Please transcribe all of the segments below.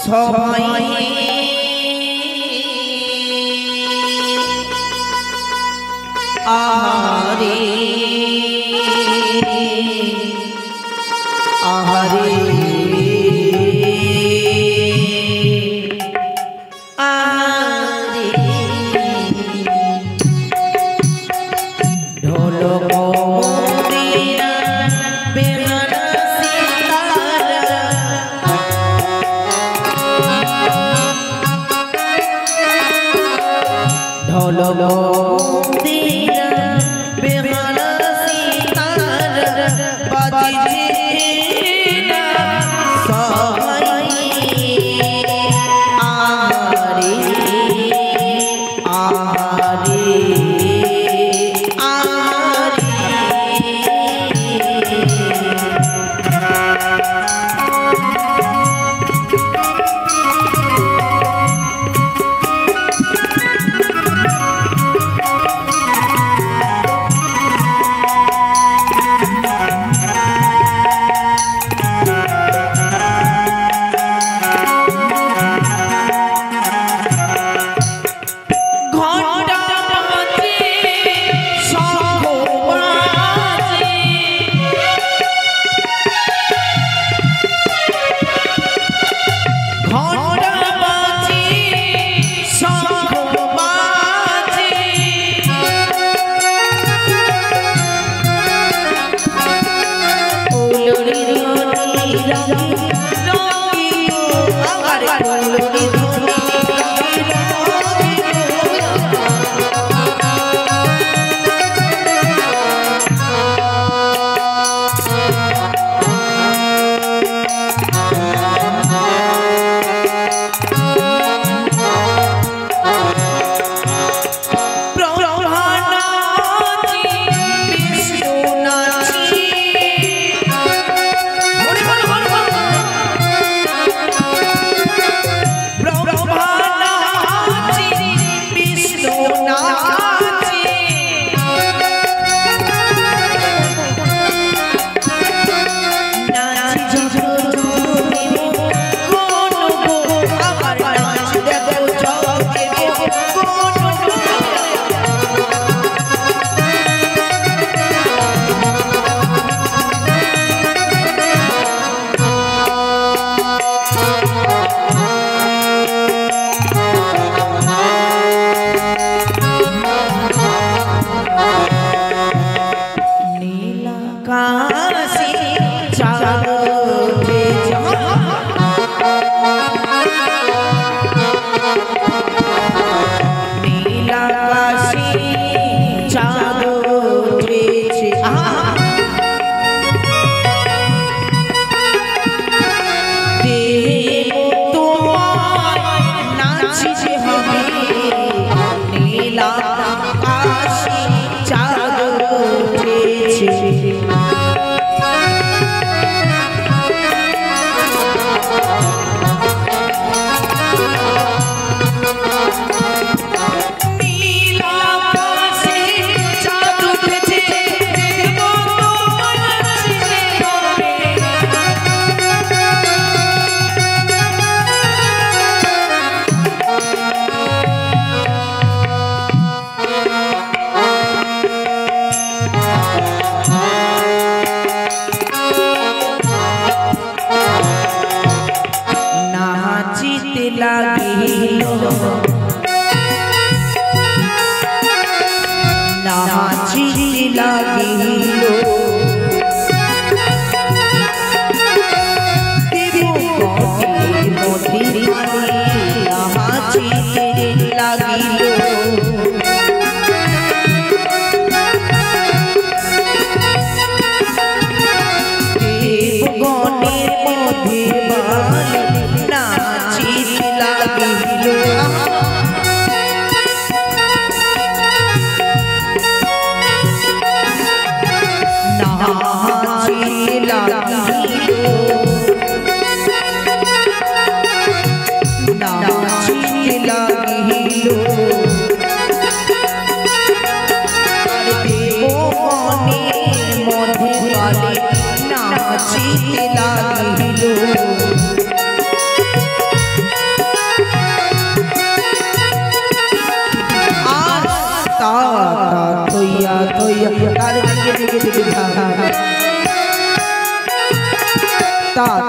সবাই আহারে আহারে नाचित लागिलो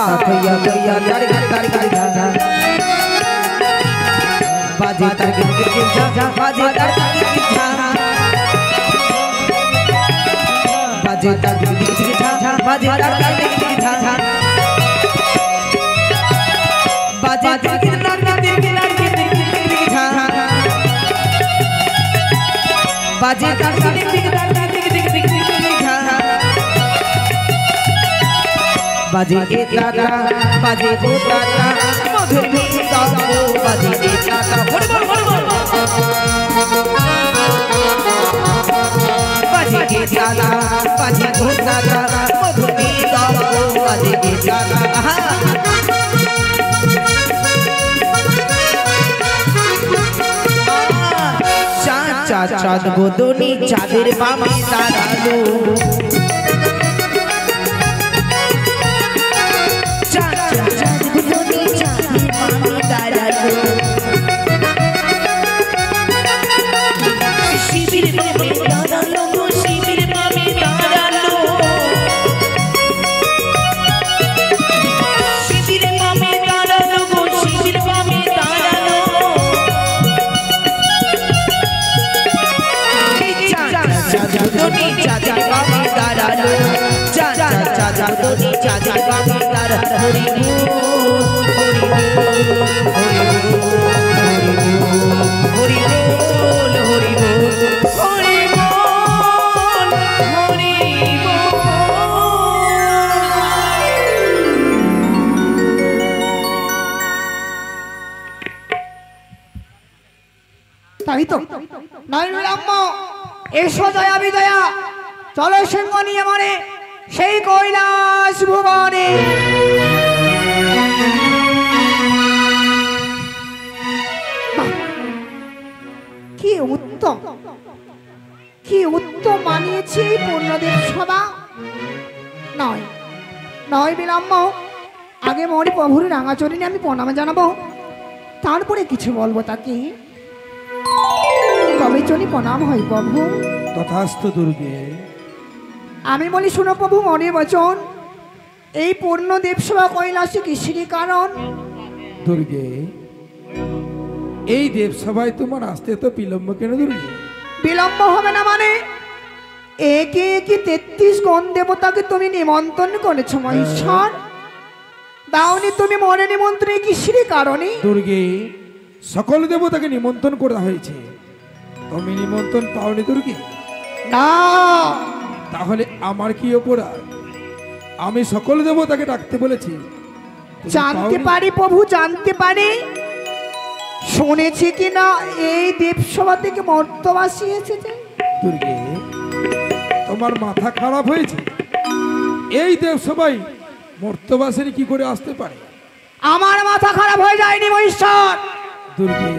थैया थैया तारी तारी तारी धा बाजे तारी गिर धा बाजे तारी गिर धा बाजे तारी गिर धा बाजे तारी गिर धा बाजे तारी गिर धा बाजे तारी गिर धा बाजे के दादा बाजे को दादा मधुर गीता को बाजे के दादा बोल बोल बोल बाजे के दादा बाजे को दादा मधुर गीता को बाजे के दादा चाचा चाँद गोदनी चादर बामे दादालो তাই তো নাই বিলম্ব এসো দয়া বিদয়া চলো সিংহ নিয়ে মনে সেই কৈলাস ভুবনে কি উত্তম মানিয়েছে পূর্ণদেব সভা নয় নয় বিলম্ব আগে মনে প্রভুর রাঙাচরণে আমি প্রণাম জানাবো তারপরে কিছু বলবো তাকে তবে চলি প্রণাম হয় প্রভু তথাস্তু দুর্গে আমি বলি শুনো প্রভু মনে বচন এই পূর্ণ দেবসভা কৈলাসে কিসের কারণ দুর্গে এই দেবসভায় তোমার আসতে তো বিলম্ব কেন দুর্গে বিলম্ব হবে না মানে একে একে 33 গণ দেবতাকে তুমি নিমন্ত্রণ করেছো মহেশ্বর দাওনি তুমি মনে নিমন্ত্রণে কিসের কারণে দুর্গে সকল দেবতাকে নিমন্ত্রণ করা হয়েছে তুমি নিমন্ত্রণ পাওনি দুর্গে না তাহলে আমার কি অপরাধ আমি সকল দেবতাকে ডাকতে বলেছি জানতে পারি প্রভু জানতে পারি শুনেছি কি না এই দেবসভা থেকে মর্তবাসী এসেছে দুর্গে তোমার মাথা খারাপ হয়েছে এই দেবসভায় মর্তবাসী কি করে আসতে পারে আমার মাথা খারাপ হয়ে যায়নি মহেশ্বর দুর্গে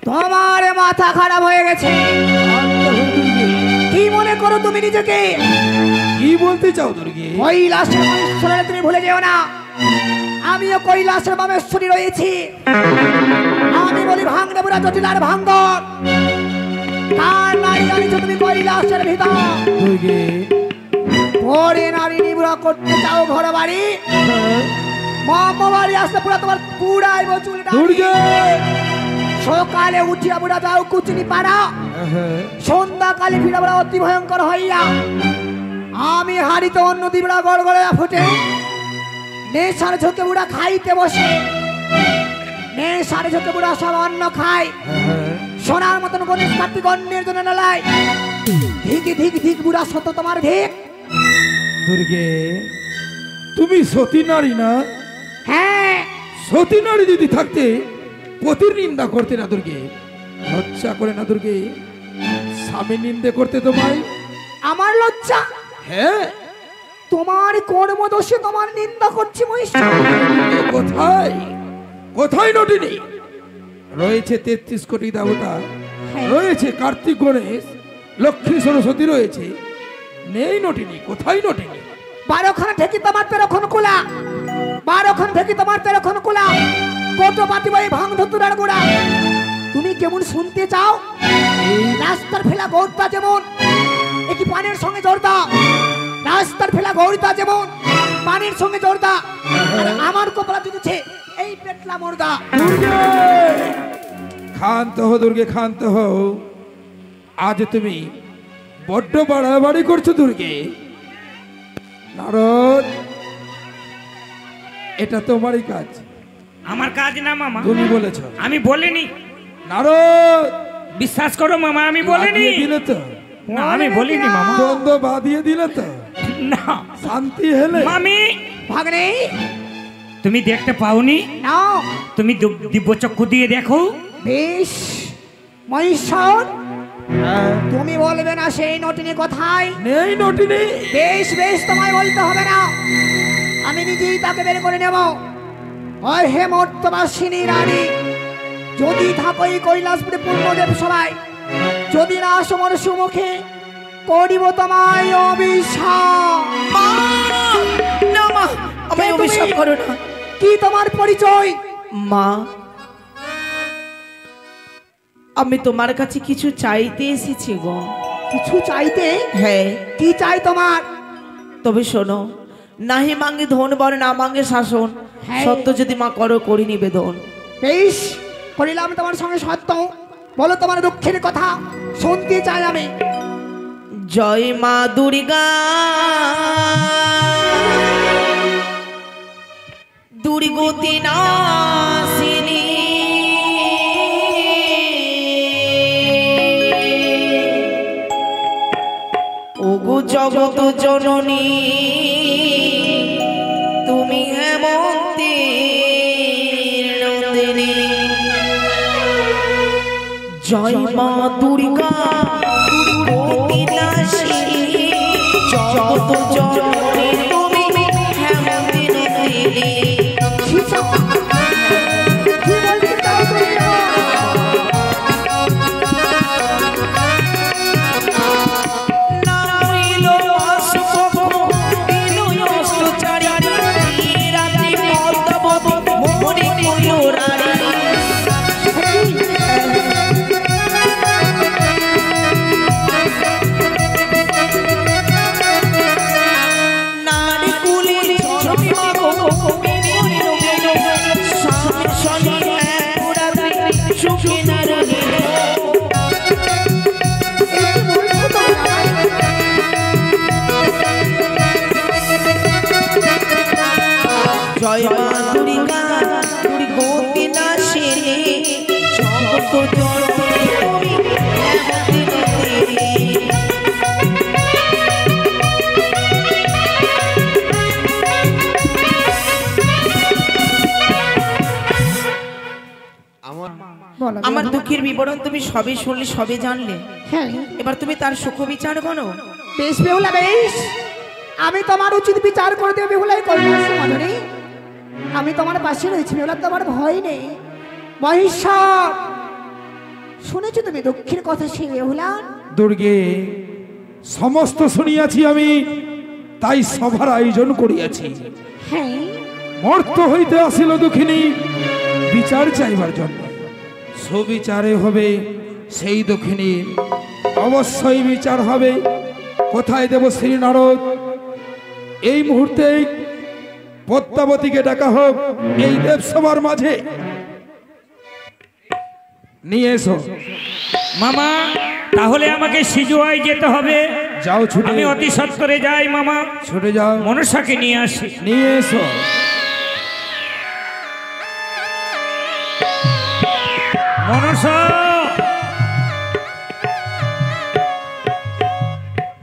তোমার মাথা খারাপ হয়ে গেছে কি মনে করো তুমি নিজেকে কি বলতে চাও দুর্গে কৈলাসের মহেশ্বরে তুমি ভুলে যেও না আমিও কৈলাসের বামেশ্বরী রয়েছি আমি বলি ভাঙড়ে বুড়া জটিলার ভাঙ্গর কার নারী জানিছো তুমি কৈলাসের ভিতর দুর্গে পরে নারী নিবুড়া করতে চাও ঘর বাড়ি মামা বাড়ি আসতে পুরা তোমার পুরাই বচুল দুর্গে সকালে উঠিয়া বুড়া যাও কুচনি পাড়া সন্ধ্যা কালে ফিরা বুড়া অতি ভয়ঙ্কর হইয়া আমি হাড়িতে অন্য দিবড়া গড় গড়ে ফুটে নেশার ঝোঁকে বুড়া খাইতে বসে নেশার ঝোঁকে বুড়া সব অন্ন খায় সোনার মতন গণেশ কার্তিক অন্যের জন্য নালায় ধিক ধিক ধিক বুড়া শত তোমার ধিক দুর্গে তুমি সতী নারী না হ্যাঁ সতী নারী যদি থাকতে পতির নিন্দা করতে না দুর্গে লজ্জা করে না দুর্গে স্বামী নিন্দে করতে তোমায় আমার লজ্জা হ্যাঁ তোমার কর্মদোষে তোমার নিন্দা করছি মহেশ্বর কোথায় কোথায় নটিনি রয়েছে 33 কোটি দেবতা রয়েছে কার্তিক গণেশ লক্ষ্মী সরস্বতী রয়েছে নেই নটিনি কোথায় নটিনি 12খানা ঢেকি তোমার 13খন কোলা 12খান ঢেকি তোমার 13খন কোলা কত পাতিবাই ভাঙ ধতুরার গোড়া তুমি কেমন শুনতে চাও রাস্তার ফেলা গৌরতা যেমন একই পানের সঙ্গে জড়তা রাস্তার ফেলা গৌরতা যেমন পানির সঙ্গে জোরদা আমার কপালা দিতেছে এই পেটলা মোরদা। দুর্গে ক্ষান্ত হো, দুর্গে ক্ষান্ত হো। আজ তুমি বড্ড বাড়াবাড়ি করছো দুর্গে। নারদ, এটা তোমারই কাজ। আমার কাজ না মামা, তুমি বলেছ। আমি বলিনি। নারদ, বিশ্বাস করো মামা, আমি বলিনি। বাদিয়ে দিলে তো, না আমি বলিনি মামা। দ্বন্দ্ব বাদিয়ে দিলে তো, না শান্তি হেলে। মামি ভাগ্নে তুমি দেখতে পাওনি? নাও তুমি দিব্য চক্ষু দিয়ে দেখো। বেশ মহেশ্বর, তুমি বলবে না সেই নটিনী কথাই? নেই নটিনি। বেশ বেশ, তোমায় বলতে হবে না, আমি নিজেই তাকে বের করে নেব। ওই হেমন্তবাসিনী রানী, যদি থাকো এই কৈলাসপুরে পূর্ণদেব সবাই, যদি না আসো মোর সুমুখে, করিব তোমায় অভিশাপ। না মা, আমায় কে তুমি? অভিশাপ করো না। কি তোমার পরিচয়? মা, আমি তোমার কাছে কিছু চাইতে এসেছি গো। কিছু চাইতে? হ্যাঁ, কি চাই তোমার? তবে শোনো, নাহি মাঙ্গে ধন বর, না মাঙ্গে শাসন। হ্যাঁ। সত্য যদি মা করো, করি নিবেদন। বেশ, করিলাম তোমার সঙ্গে সত্য। বলো তোমার দুঃখের কথা, শুনতে চাই আমি। জয় মা দুর্গা, দুর্গতি নাশিনী, ওগো জগত জননী, তুমি হেমন্তের নন্দিনী। জয় মা দুর্গা, দুর্গতি নাশিনী, জগত জননী, তুমি হেমন্তের নন্দিনী। কি বলতে চাও তুমি? জয় মা দুর্গা, দুর্গতি নাশিনী, জগত জননী, তুমি হেমন্তের নন্দিনী। আমার দুঃখের বিবরণ তুমি সবে শুনলে, সবে জানলে। হ্যাঁ, এবার তুমি তার সুখ বিচার করো। বেশ বেহুলা, বেশ, আমি তোমার উচিত বিচার করে দেবো। বেহুলাই করবি, আমি তোমার পাশে রয়েছি বেহুলা, তোমার ভয় নেই। মহেশ্বর, শুনেছো তুমি দুঃখের কথা সে বেহুলা? দুর্গে, সমস্ত শুনিয়াছি আমি, তাই সভার আয়োজন করিয়াছি। হ্যাঁ, মর্ত হইতে আসিল দুঃখিনী বিচার চাইবার জন্য। সুবিচারে হবে সেই দুঃখিনী, অবশ্যই বিচার হবে। কোথায় দেব শ্রী নারদ? এই মুহূর্তে পদ্মাবতীকে ডাকা হোক এই দেবসভার মাঝে। নিয়ে এসো। মামা, তাহলে আমাকে সিজুয়ায় যেতে হবে। যাও, ছুটে আমি অতি সত্বরে যাই মামা, ছুটে যাও, মনসাকে নিয়ে আসি। নিয়ে এসো। মনসা,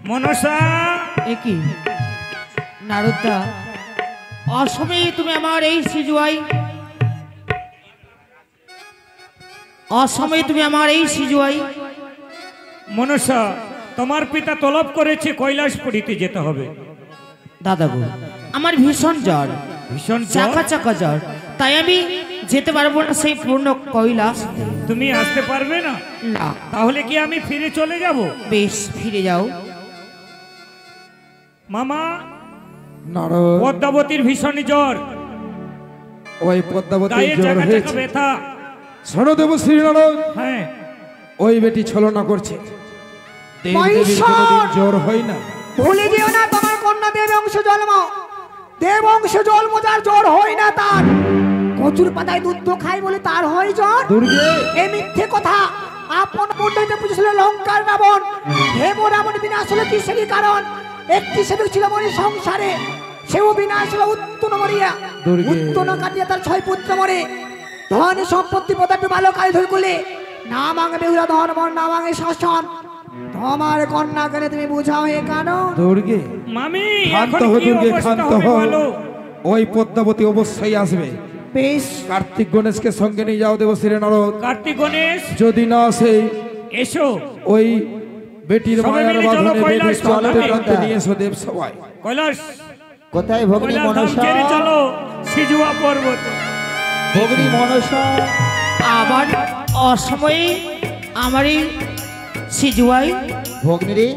মনসা, কি নারদা, অসময়ে তুমি আমার এই সিজুয়াই, অসময়ে তুমি আমার এই সিজুয়াই। মনসা, তোমার পিতা তলব করেছে কৈলাসপুরীতে যেতে হবে। দাদা গো, আমার ভীষণ জ্বর, ভীষণ চাকা চাকা জ্বর, তাই আমি যেতে পারবো না সেই পূর্ণ কৈলাস। তুমি আসতে পারবে না? না। তাহলে কি আমি ফিরে চলে যাব? বেশ, ফিরে যাও। মামা, নারদ, পদ্মাবতীর ভীষণ জ্বর, ওই পদ্মাবতীর গায়ে জ্বর চাকা চাকা হয়েছে। ব্যথা। শোনো দেব শ্রী নারদ, হ্যাঁ, ওই বেটি ছলনা করছে। দেব দেবীর মহেশ্বর! কোনোদিন জ্বর হয় না। ভুলে যেও না তোমার কন্যা দেব অংশ জন্ম। দেবংশ জল মোজার জ্বর হয় না তার, কচুর পাতায় দুধ তো খাই বলে তার হয় জ্বর। দুর্গে এ মিথ্যে কথা। আপন মন্ডলীতে পুজেছিল লঙ্কার রাবণ, হেম রাবণ বিনাশ হলো কিসেরই কারণ? একটি সেবক ছিল মনে সংসারে, সেও বিনাশ হলো উত্তন মরিয়া। দুর্গে। উত্তন কাটিয়া তার 6 পুত্র মরে। ধন সম্পত্তি পদার্থ ভালো কাজ ধরে করলে না মাঙে বেহুলা ধর্ম, না মাঙে শাসন। তোমার কন্যা কেনে তুমি বুঝাও এ কারণ। দুর্গে মামি শান্ত এখন হো কি দুর্গে, অবস্থা শান্ত হবে হো। বলো? ওই পদ্মাবতী অবশ্যই আসবে। বেশ, কার্তিক গণেশকে সঙ্গে নিয়ে যাও দেবশ্রী নারদ। কার্তিক গণেশ যদি না আসে এসো, ওই বেটির সবাই মায়ার মিলে চলো বাঁধনে বেঁধে কৈলাস টানতে পাতালে। টানতে নিয়ে এসো দেব সবাই। কৈলাস কোথায় ভগ্নী কৈলাস ধাম মনসা? ছেড়ে চলো সিজুয়া পর্বতে। ভগ্নী মনসা, আবার অসময়ে আমারই সিজুয়াই, ভগ্নী রে,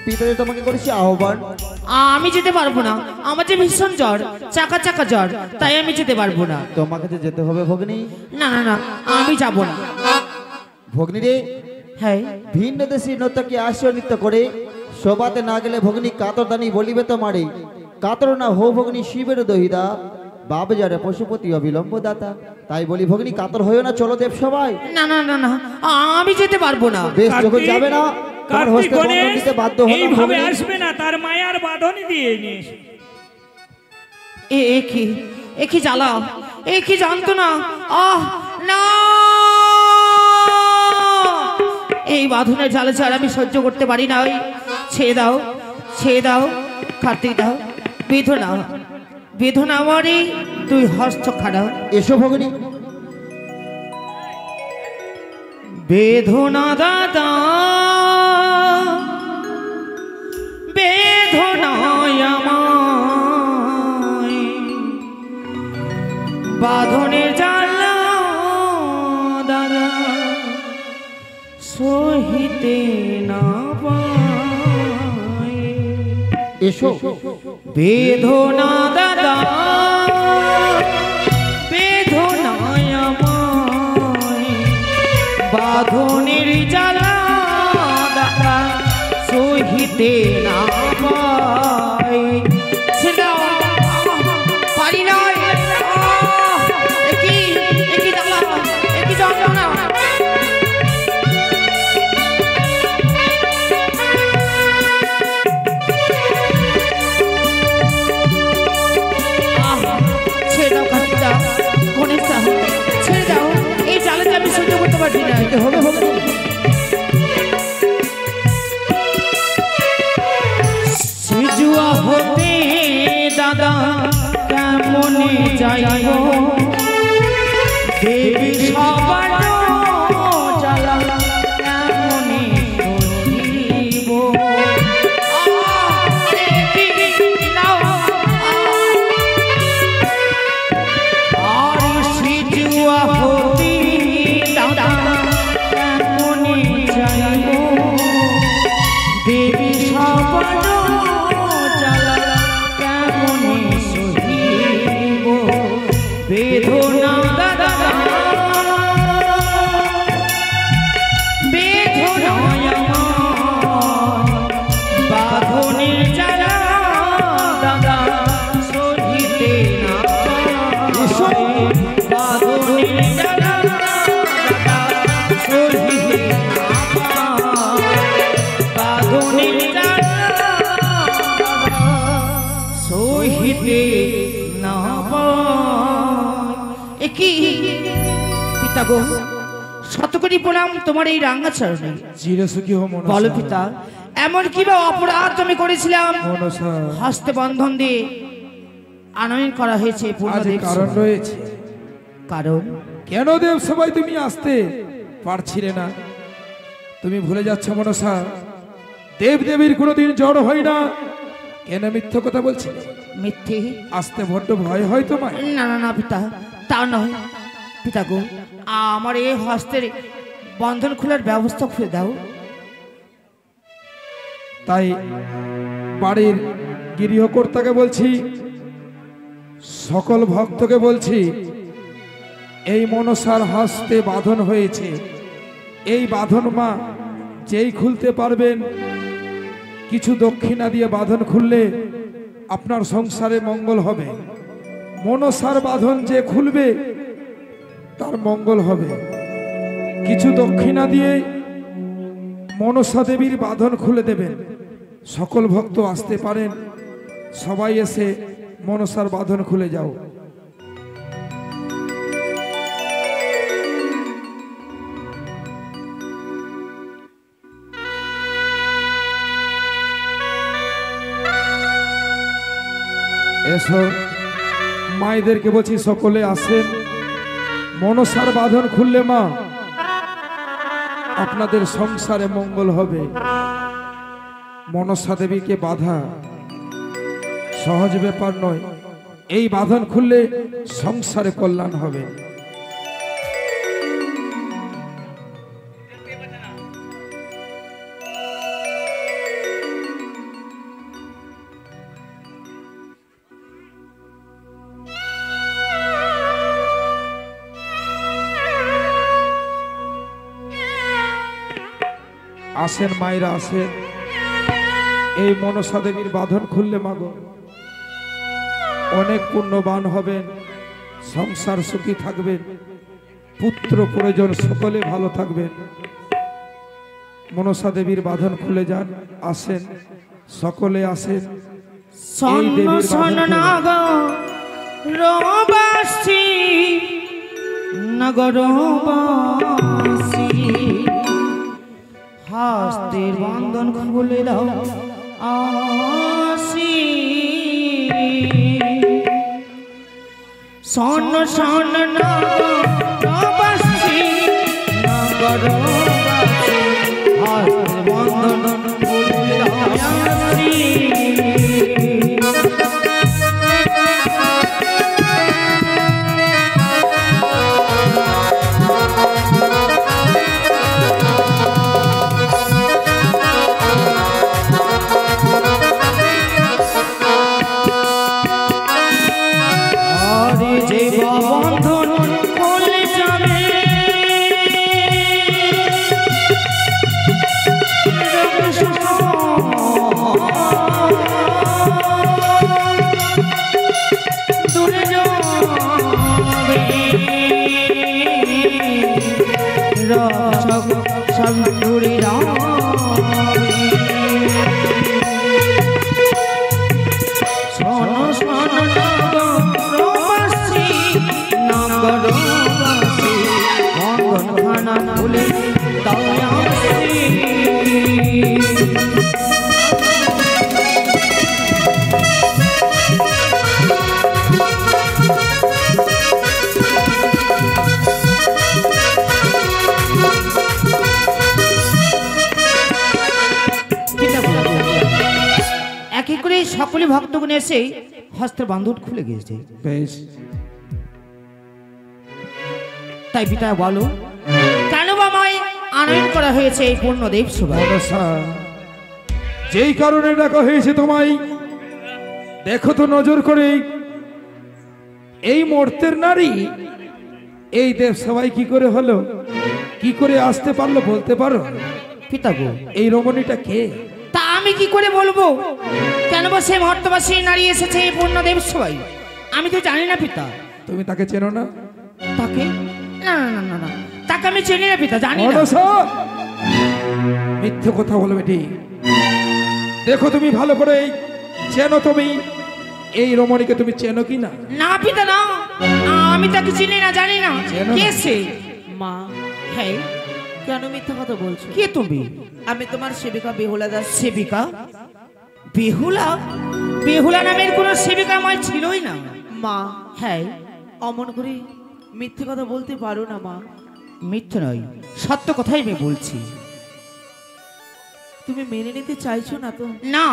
পিতাজি তোমাকে করেছি আহ্বান। আমি যেতে পারবো না। আমার যে ভীষণ জ্বর, চাকা চাকা জ্বর, তাই আমি যেতে পারবো না। তোমাকে যে যেতে হবে ভগ্নী। না না না, আমি যাব না। ভগ্নী রে, হ্যাঁ, ভিন্ন দেশি নর্তকী আসিয়া নৃত্য করে শোভাতে না গেলে ভগ্নী কাতরদানি বলিবে তোমারে। কাতর না হো ভগ্নী শিবের দহিদা, বাবে যারে পশুপতি অবিলম্ব দাতা। তাই বলি ভগ্নী কাতর হয়েও না, চলো দেব সবাই। না না না না, আমি যেতে পারবো না। বেশ, যখন কার্তিক- যাবে না তোমার কার্তিক হস্তে বন্ধন গণেশ দিতে বাধ্য হলাম এইভাবে ভগ্নী। আসবে না, তার মায়ার বাঁধনই দিয়ে নিয়ে এসো। এ কি জ্বালা, এ কি যন্ত্রণা! আহ না, এই বাঁধনের জ্বালা ছাড়া আমি সহ্য করতে পারি না। ওই ছেড়ে দাও, ছেড়ে দাও, কার্তিক দাও। বেদনা, বেদনা আমারই, তুই হস্ত খাড়া। এসো ভগ্নী। বেদনা দাদা, বেদনায় আমায় বাঁধনের জ্বালা দাদা সহিতে না পায়। এসো বেদনা দাদা, বেদনায় আমায় বাঁধনের জ্বালা দাদা সহিতে না পায়। ছেড়ে দাও, পারি নয়। একই জ্বালা, একই যন্ত্রণা। ছেড়ে দাও কার্তিক দাও, গণেশ দাও, ছেড়ে দাও। এই জ্বালাতে আমি সহ্য করতে পারছি না। যেতে হবে ভগ্নী। সিজুয়া হতে দাদা কেমনে যাইব, দেবী সবার জ্বালা কেমনে সহিব। আর সিজুয়া হতে দাদা কেমনে যাইব, দেবী সবার জ্বালা কেমনে সহিব। বেদনা দাদা, বেদনায় আমার বাঁধনের জ্বালা দাদা সহিতে না পায়। বাঁধনের জ্বালা দাদা সহিতে না পায়। বাঁধনের জ্বালা সহিতে না পায়। কি পিতা গো, শতকোটি প্রণাম তোমার এই রাঙ্গা চরণে। চিরসুখী হো মনসা। বলো পিতা, এমন কি বা অপরাধ আমি করেছিলাম মনসা, হস্তে বন্ধন দিয়ে আনয়ন করা হয়েছে আজ পূর্ণদেব কারণ সভা? রয়েছে। কারণ কেন দেব সবাই তুমি আসতে পারছিলে না? তুমি ভুলে যাচ্ছ মনসা, দেব দেবীর কোনোদিন জড় হয় না। কেন মিথ্যে কথা বলছিলে? মিথ্যে? আসতে বড্ড ভয় হয় তোমায়? না না না পিতা, তা নয়। পিতা গো, আমার এই হস্তের বন্ধন খোলার ব্যবস্থা খুলে দাও। তাই বাড়ির গৃহকর্তাকে বলছি, সকল ভক্তকে বলছি, এই মনসার হস্তে বাঁধন হয়েছে। এই বাঁধন মা যেই খুলতে পারবেন, কিছু দক্ষিণা দিয়ে বাঁধন খুললে আপনার সংসারে মঙ্গল হবে। মনসার বাঁধন যে খুলবে তার মঙ্গল হবে। কিছু দক্ষিণা দিয়ে মনসা দেবীর বাঁধন খুলে দেবেন। সকল ভক্ত আসতে পারেন, সবাই এসে মনসার বাঁধন খুলে যাও। এসো, মায়েদেরকে বলছি সকলে আসেন। মনসার বাঁধন খুললে মা আপনাদের সংসারে মঙ্গল হবে। মনসা দেবীকে বাঁধা সহজ ব্যাপার নয়। এই বাঁধন খুললে সংসারে কল্যাণ হবে। আসেন মায়েরা, আসেন। এই মনসা দেবীর বাঁধন খুললে মাগো অনেক পুণ্যবান হবেন, সংসার সুখী থাকবেন, পুত্র প্রয়োজন সকলে ভালো থাকবেন। মনসা দেবীর বাঁধন খুলে যান, আসেন, সকলে আসেন। এই দেবীর বাঁধন নগরবাসী হাস্তের বন্ধন খুলে দাও আসি। শোন শোন নগরবাসী নগরবাসী হাস্তের বন্ধন খুলে দাও আসি। সকলে ভক্তগণ এসে হস্তের বাঁধন খুলে গিয়েছে। বেশ, তাই পিতা বলো কেন বা মায় আনয়ন করা হয়েছে এই পূর্ণদেব সভায়? যেই কারণে ডাকা হয়েছে তোমায়, দেখো তো নজর করে এই মর্তের নারী এই দেব সবাই কি করে হলো, কি করে আসতে পারলো বলতে পারো? পিতা গো, এই রমণীটা কে? তা আমি কি করে বলবো? কেন বা সে মর্তবাসী নারী এসেছে এই পূর্ণদেব সবাই? আমি তো জানি না পিতা। তুমি তাকে চেনো না? তাকে না না না না, তাকে আমি চিনি না পিতা, জানি না। মিথ্যে কথা বলো বেটি। দেখো তুমি ভালো করে চেনো, তুমি এই রমণীকে তুমি চেনো কি না? না পিতা না, আমি তাকে চিনি না, জানি না। কে সে? মা, হ্যাঁ, কেন মিথ্যা কথা বলছো? কে তুমি? আমি তোমার সেবিকা বেহুলা দাস। সেবিকা? বেহুলা? বেহুলা নামের কোনো সেবিকা আমার ছিলই না। মা, হ্যাঁ, অমন করে মিথ্যে কথা বলতে পারো না মা। মিথ্যে নয়, সত্য কথাই আমি বলছি। তুমি মেনে নিতে চাইছো না তো? না,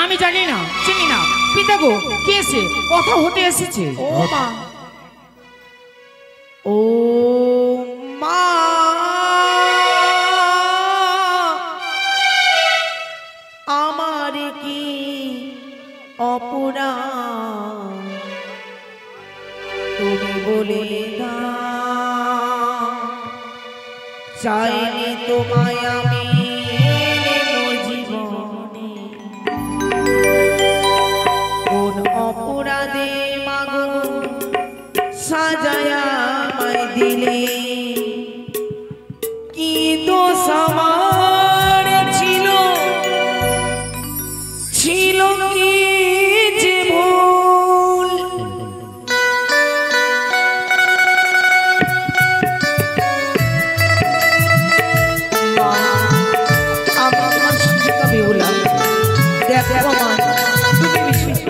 আমি জানি না, চিনি না। পিতা গো, কে সে? কথা হতে এসেছে। ও মা, ও মা, আমার কি অপরাধ তুমি বলে দাও, চাইনি তোমায় আমি জীবনে সাজায়া আমায় দিলে কি দোষ আমার ছিল ছিল কি যে ভুল আমার শিক্ষিকা বেহুলা দেখো মা তুমি বিশ্বাস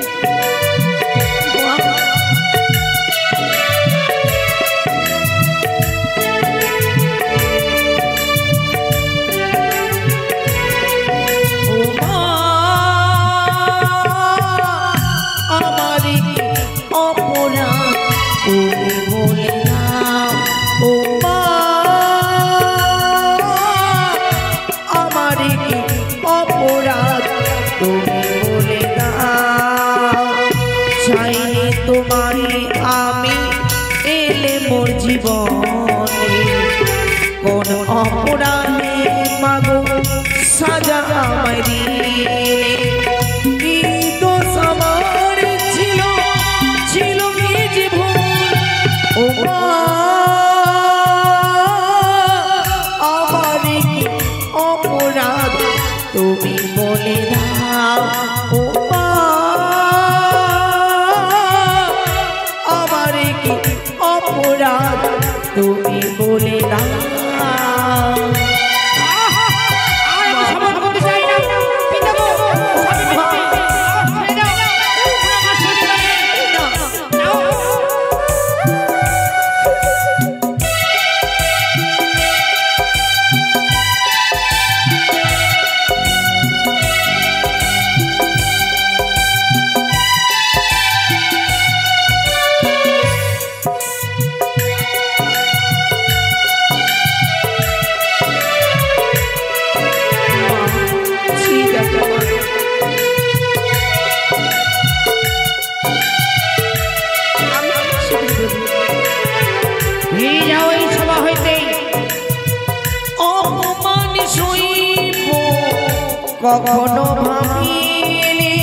জীবনে কোন অপরাধে মাগো সাজা আমায় দিলে কি দোষ আমার ছিল ছিল কি যে ভুল ও মা আমার কি অপরাধ তুমি বলে দাও ও মা আমার কি অপরাধ তুমি বলে দাও কখনো ভাবিনি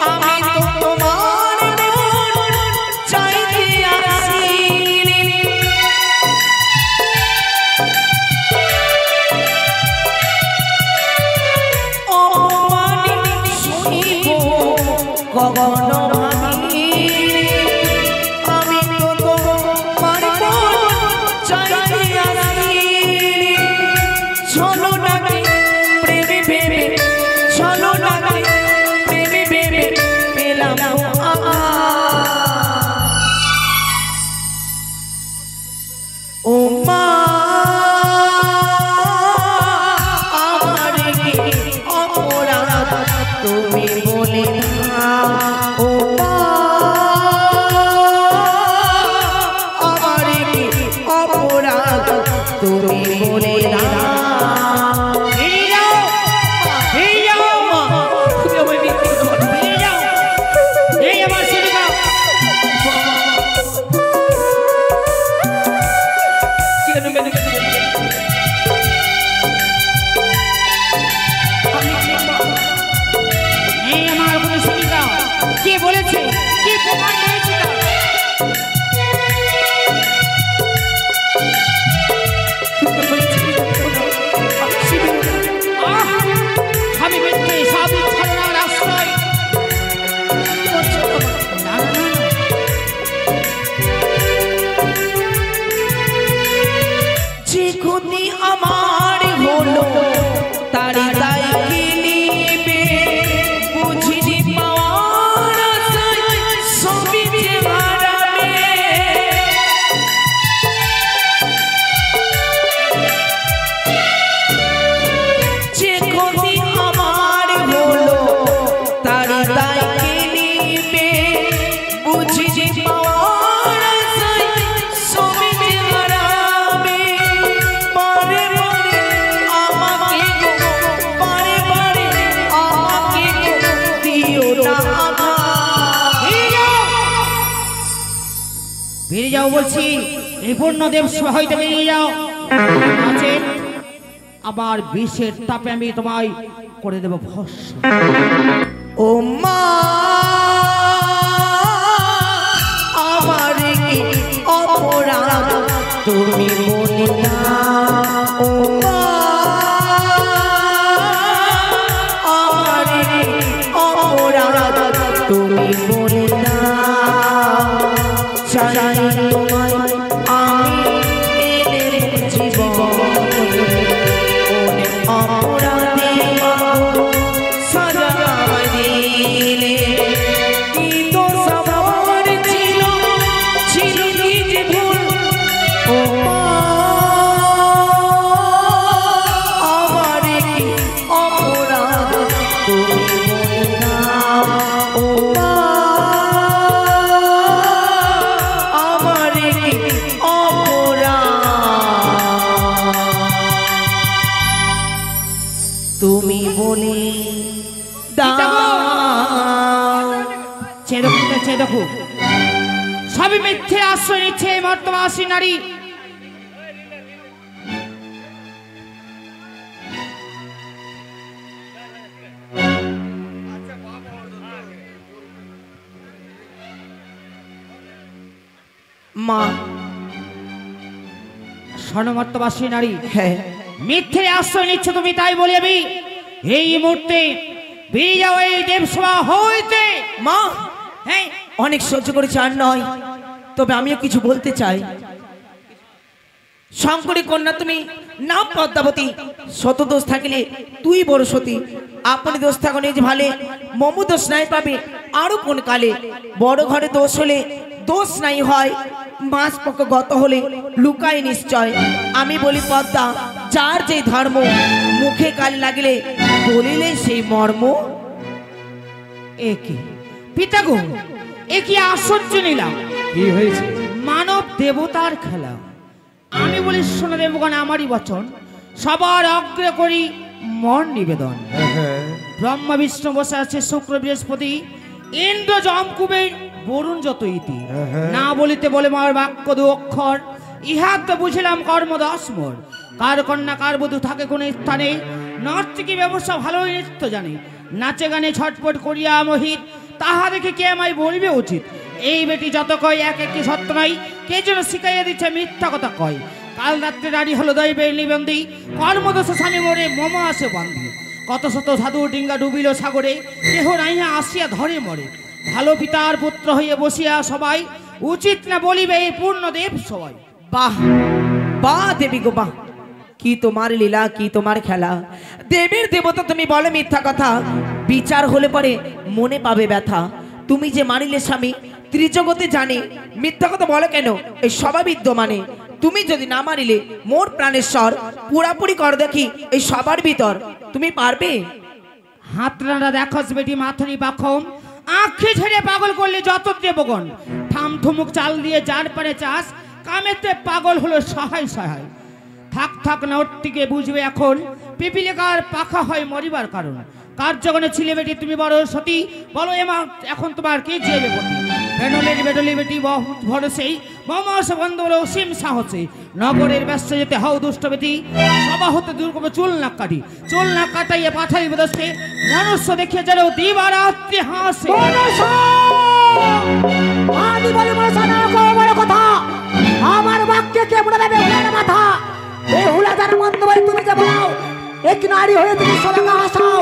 আমি তো তোমার মন চাইতে আসিনি অপমান শুনিব কখনো ভাবিনি আমি তো তোমার মন চাইতে আসিনি চলো না চলো না প্রেমে ভেবে পেলাম ও মা আমার কি অপরাধ তুমি বলে দাও ও মা আমার কি অপরাধ তুমি বলে দাও কে বলেছে কি প্রমাণ রয়েছে আমি মিথ্যে সব ছলনার আশ্রয় যে ক্ষতি আমার হলো তারি দায় কি নিবে বুঝিনি পাওয়ার সবই যে হারাবে যে ক্ষতি আমার হলো তারি দায় কি নিবে বুঝিনি পাওয়ার সবই যে হারাবে বারে বারে আমাকে বারে বারে আমাকে দিও না বেরিয়ে যাও বলছি এই পূর্ণদেব সভা হইতে বেরিয়ে যাও আছেন আবার বিষের তাপে আমি তোমায় করে দেব ভস্ম ও মা আমার কি তুমি বলে দাও ও মা আমার অপরাধ তুমি বলে দাও চাই তোমায় আমি এলে জীবনে অনেক অপরাধে সাজা দিলে কি তো সবার ছিল ছিল নিজ ভুল ও মা আমার কি অপরাধ তুমি বলে দাও ও মা আমার কি অপরাধ তুমি বলে দেখো সবই মিথ্যে আশ্রয় নিচ্ছে মর্তবাসী নারী। মা স্বর্ণমর্তবাসী নারী, হ্যাঁ মিথ্যে আশ্রয় নিচ্ছে তুমি, তাই বলি আমি এই মুহূর্তে বেরিয়ে যাও এই দেবসভা হইতে। মা হ্যাঁ অনেক সহ্য করেছি আর নয়, তবে আমিও কিছু বলতে চাই। শঙ্করী কন্যা তুমি নাম পদ্মাবতী, শত দোষ থাকিলে তুই বড় সতী, আপনি দোষ থাকুন যে ভালে মম দোষ নাই পাবে আরো কোন কালে। বড় ঘরে দোষ হলে দোষ নাই হয়, মাস পক্ষ গত হলে লুকায় নিশ্চয়। আমি বলি পদ্মা যার যে ধর্ম, মুখে কাল লাগিলে বলিলে সেই মর্ম। একে পিতা গো, এ কি আশ্চর্য নিলাম, কি হয়েছে? মানব দেবতার খেলা। আমি বলি শোনো দেবগণ, আমারই বচন সবার অগ্রে করি মন নিবেদন। ব্রহ্মা বিষ্ণু বসে আছে, শুক্র বৃহস্পতি, ইন্দ্র যম কুবের বরুণ যত ইতি। না বলিতে বলে মার বাক্য দু অক্ষর, ইহাতে বুঝিলাম কর্ম দশ মোর। কার কন্যা কার বধূ থাকে কোন স্থানে, নর্তকী ব্যবসা ভালোই নৃত্য জানে। নাচে গানে ছটপট করিয়া মোহিত, তাহা দেখে কে আমায় বলবে উচিত। এই বেটি যত কয় এক একটি সত্য নাই, কে যেন শিখাইয়া দিচ্ছে মিথ্যা কথা কয়। কাল রাত্রে রানী হলো দৈবের নিবন্ধী, কর্মদোষে স্বামী মরে মম আসে বন্ধী। কত শত সাধু ডিঙ্গা ডুবিল সাগরে, কেহ নাইয়া আসিয়া ধরে মরে। ভালো পিতার পুত্র হইয়া বসিয়া সবাই, উচিত না বলিবে এই পূর্ণদেব সবাই। বাহ বাহ দেবী গো বাহ, কি তোমার লীলা, কি তোমার খেলা। দেবীর দেবতা তুমি বলে মিথ্যা কথা, বিচার হলে পরে মনে পাবে ব্যথা। তুমি যে মানিলে স্বামী ত্রিজগতে জানে, মিথ্যা কথা বলে কেন এই সবাই বিদ্যমানে। তুমি যদি না মানিলে মোর প্রাণেশ্বর, পুরাপুরি কর দেখি এই সবার ভিতর। তুমি পারবে? হাতরানা দেখস বেটি মাথুরি পাখম, আঁখি ছেড়ে পাগল করলে যত দেবগণ। থাম থুমুক চাল দিয়ে যার পারে চাষ, কামেতে পাগল হলো সহায় সহায়। থাক থাক না ওরটিকে বুঝবে এখন, পিপিলিকার পাখা হয় মরিবার কারণ। কার জগনে ছিলে বেটি তুমি বড় সতী, বলো এমা এখন তোমার কে চেয়ে পতি। বেনলের বেডলি বেটি ভরসেই মমস বন্ধ বলে অসীম সাহসে। নগরের ব্যস্ত যেতে হও দুষ্ট বেটি, সভা হতে দূর করবে চুল না কাটি। চুল না কাটাইয়ে পাঠাই বদস্তে, মনুষ্য দেখে যেন দিবারাত্রি হাসে। আমি বলি মনসা না কো বড় কথা, আমার বাক্যে কে মুড়া দেবে হুলা মাথা। এই হুলা যার মন্দ বলে তুমি যে বলাও, এক নারী হয়ে তুমি সবাইকে হাসাও।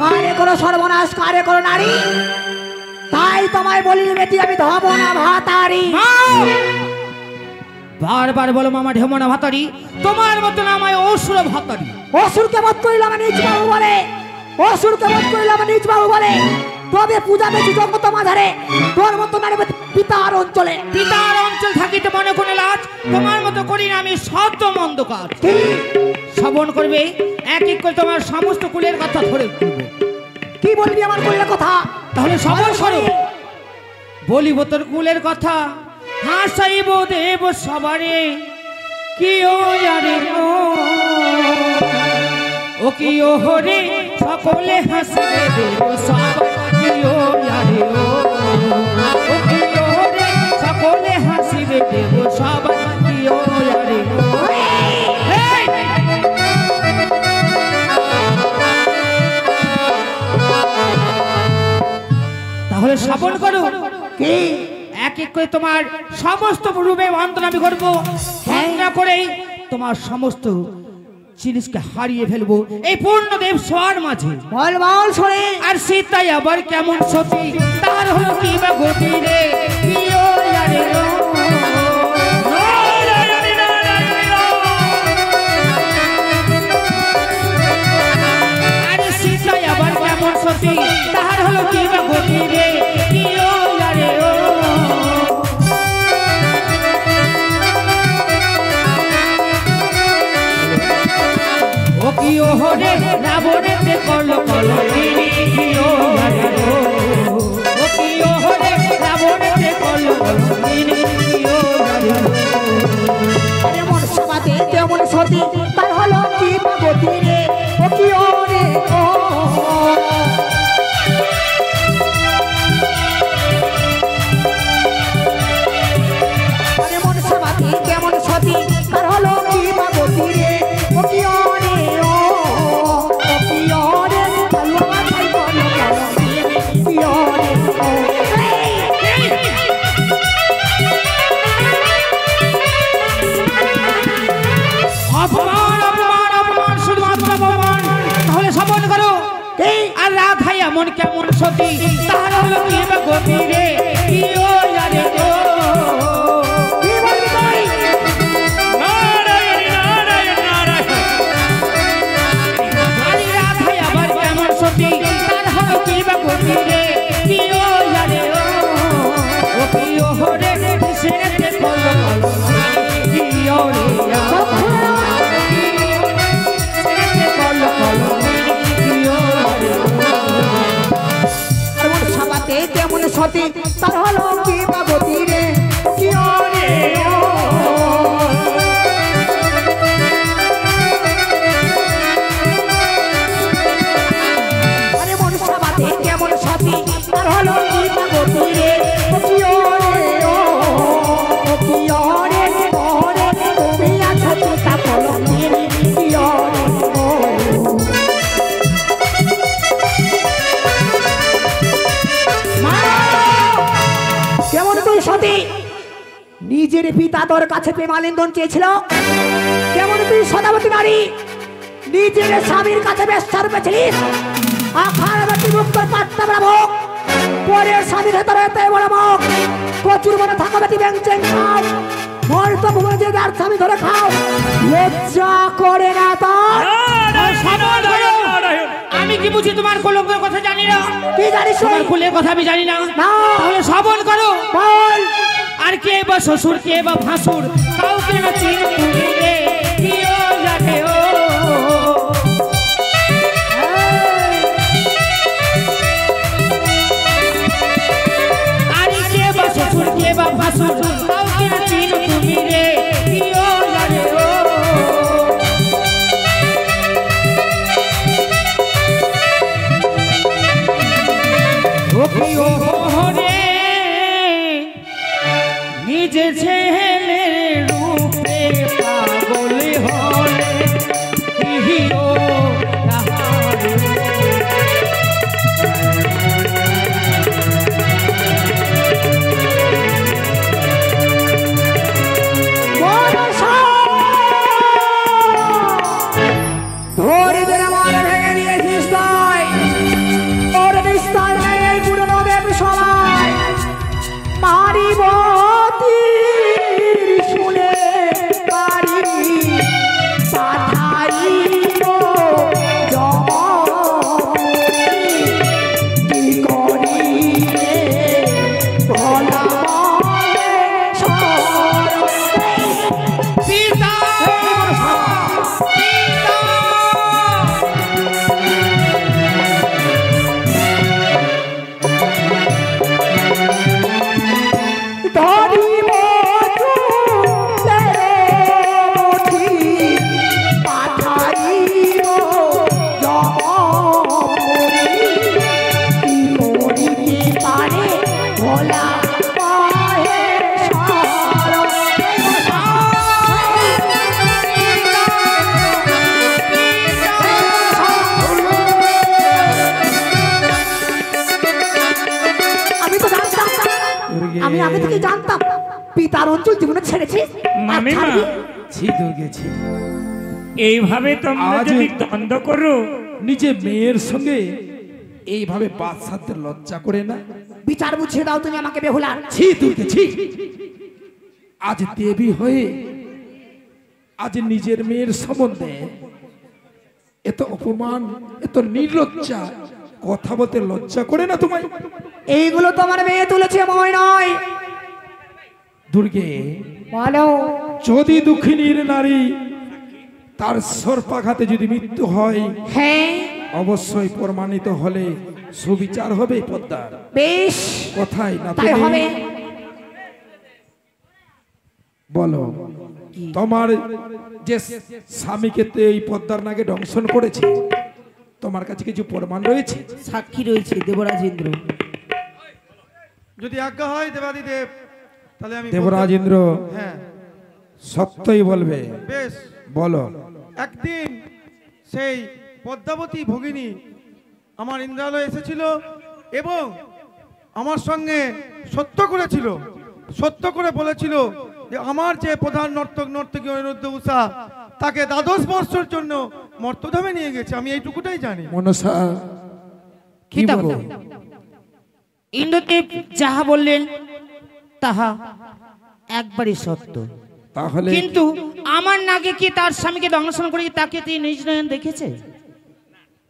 কারে করো সর্বনাশ, কারে করো নারী, তাই তোমায় বলি বেটি আমি ধব না ভাতারি। বারবার বলো মামা ঢেমনা ভাতারি, তোমার মতো আমায় অসুর ভাতারি। অসুরকে বধ করিলাম নিজ বাবু বলে, অসুরকে বধ করিলাম নিজ বাবু বলে। তবে পূজা বেশি জগত মাঝারে, তোর মতো নারী পিতার অঞ্চলে। পিতার অঞ্চল থাকিতে মনে কোনে লাজ, তোমার মতো করি না আমি শত মন্দ কাজ। শ্রবণ করবে এক এক করে তোমার সমস্ত কুলের কথা ধরে তুলবে। কি বলবি আমার কুলের কথা? তাহলে শ্রবণ করো, বলিব তোর কুলের কথা। হাসাইব দেব সবারে, কি ও জানে ও কি ও হরে, সকলে হাসবে দেব সবারে, কি ও জানে ও কি ও হরে, সকলে হাসিবে দেব সবারে, কি ও জানে। তাহলে শ্রবণ করো, কি এক এক করে তোমার সমস্ত রূপে বন্ধন আমি করবো, বন্দনা করেই তোমার সমস্ত জিনিসকে হারিয়ে ফেলবো এই পূর্ণদেব সোয়ার মাঝে। বল বল শোনে। আর সীতাই আবার কেমন সতী, তার হলো কি বা গতি রে, প্রিয় জানে রে। আর সীতাই আবার কেমন সতী, তার হলো কি বা গতি রে, প্রিয় জানে রে। ও কি ও হরে রাবণেতে করল কলঙ্কিনী, প্রিয় জানে রে। ও কি ও হরে রাবণেতে করল কলঙ্কিনী, প্রিয় জানে রে। যেমন সমাধি তেমন সতী, তার হলো কি বা গতি রে, ও কি ও রে ও। যেমন সমাধি তেমন সতী, তার হলো কি বা গতি রে, ও কি ও রে ও। ও কি ও রে কালো মাথায় বলো কি ও রে ও। অপমান অপমান অপমান শুধুমাত্র অপমান, তাহলে শ্রবণ করো। আর রাধাই এমন কেমন সতী, তার হলো কি বা গতি রে, প্রিয় জানে রে। কি বলবি তুই? নারায়ণ নারায়ণ নারায়ণ। আর রাধাই আবার কেমন সতী, তার হলো কি বা গতি রে, প্রিয় জানে রে। ও প্রিয় হরে কৃষ্ণের কল প্রিয় রে। যেমন সমাধি তেমন সতী, তার হলো কি বা গতি রে, কি ও রে ও। যেমন সমাধি তেমন সতী, তার হলো কি বা গতি রে, ও কি ও রে ও। ও কি ও রে ও রে, তুমি আছো চিতা কলঙ্কিনী, কি ও রে ও। কেমন তুই সতী, নিজের পিতা তোর কাছে প্রেমালিঙ্গন চেয়েছিল? কেমন তুই সদাবতী নারী, নিজের স্বামীর কাছে বেশ্যার পেয়েছিলিস? আখারবতী মুখ তোর পাত্তা ব্রাভো, পরের স্বামীর ভেতরে এত বড় মুখ, প্রচুর মনে থাকাবতী ব্যাংচেন খাও, মোর তো ভুলে যে যার স্বামী ধরে খাও, লজ্জা করে না তোর? শ্রবণ করো। আমি কি বুঝি তোমার কলঙ্কের কথা জানি না? কি জানিস তোমার তুই? কুলের কথা আমি জানি না। না। তাহলে শ্রবণ করো। বল। আর কে বা শ্বশুর কে বা ভাসুর, কাউকে না চিনি তুমি রে, প্রিয় জানে ও। আর কে বা শ্বশুর কে বা ভাসুর, কাউকে না চিনি তুমি রে, প্রিয় জানে ও। ও প্রিয় হরে নিজে ছেলে রূপে পা আগে থেকে জানতাম পিতার অঞ্চল জীবনে ছেড়েছিস আর মামিমা ছাড়বি? ছি দুর্গে ছি। এইভাবে তোমরা আজ- যদি দ্বন্দ্ব করো, নিজে মেয়ের সঙ্গে এইভাবে বাচ্চাদের লজ্জা করে না? বিচার বুঝিয়ে দাও তুমি আমাকে বেহুলার। ছি দুর্গে ছি। আজ দেবী হয়ে আজ নিজের মেয়ের সম্বন্ধে এত অপমান, এত নির্লজ্জা কথা বলতে লজ্জা করে না তোমায়? এইগুলো তো আমার মেয়ে তুলেছে ময় নয়। দুর্গে, বলো যদি দুঃখিনীর নারী তার সর্পাঘাতে যদি মৃত্যু হয়, হ্যাঁ অবশ্যই প্রমাণিত হলে সুবিচার হবে পদ্মার। বেশ কথাই না তাই তুমি? হবে। বলো, তোমার যে স্বামীকে তো এই পদ্মার নাগে দংশন করেছে, তোমার কাছে কিছু প্রমাণ রয়েছে? সাক্ষী রয়েছে দেবরাজ ইন্দ্র। যদি আজ্ঞা হয় দেবাদিদেব, তাহলে আমি দেবরাজ ইন্দ্র হ্যাঁ সত্যই বলবে। বেশ। বলো। একদিন সেই পদ্মাবতী ভগিনী আমার ইন্দ্রালয়ে এসেছিল এবং আমার সঙ্গে সত্য করেছিল, সত্য করে বলেছিল যে আমার যে প্রধান নর্তকী অনিরুদ্ধ উষা তাকে দ্বাদশ বর্ষের জন্য মর্তধামে নিয়ে গেছে। আমি এইটুকুটাই জানি। মনসা কি পিতা বলো? ইন্দ্রদেব যাহা বললেন তাহা একবারই সত্য, তাহলে কিন্তু আমার নাগে কি তার স্বামীকে দংশন করে তাকে তিনি নিজ নয়ন দেখেছে?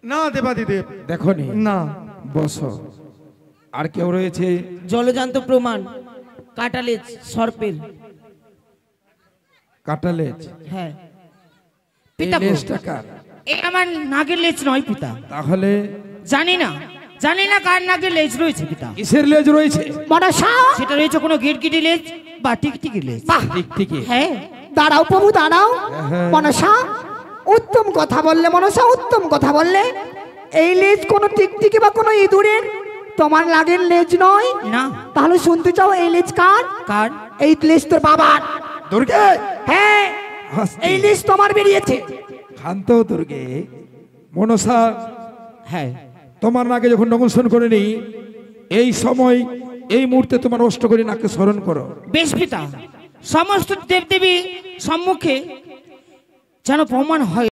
না দেবাদিদেব, দেখনি? না। বসো। আর কেউ রয়েছে? জলজান্ত প্রমাণ কাটালেজ সর্পের। কাটালেজ? হ্যাঁ পিতা এই লেজটা কার? এ আমার নাগের লেজ নয় পিতা। তাহলে জানি না কার নাগের লেজ রয়েছে পিতা। কিসের লেজ রয়েছে? মনসা সেটা রয়েছে কোনো গিরগিটি লেজ বা টিকটিকি লেজ। টিকটিকি? হ্যাঁ দাঁড়াও প্রভু দাঁড়াও। হ্যাঁ। মনসা উত্তম কথা বললে, মনসা উত্তম কথা বললে। এই লেজ কোনো টিকটিকি বা কোনো ইঁদুরের তোমার লাগের লেজ নয়। না। তাহলে শুনতে চাও এই লেজ কার? কার? এই লেজ তোর বাবার। দুর্গে হ্যাঁ হাসতে। এই লেজ তোমার বেরিয়েছে। শান্ত দুর্গে। মনসা হ্যাঁ তোমার নাকে যখন দংশন করেনি, এই সময় এই মুহূর্তে তোমার অষ্ট করে নাকে স্মরণ করো। বেশ পিতা, সমস্ত দেবদেবী সম্মুখে যেন প্রমাণ হয়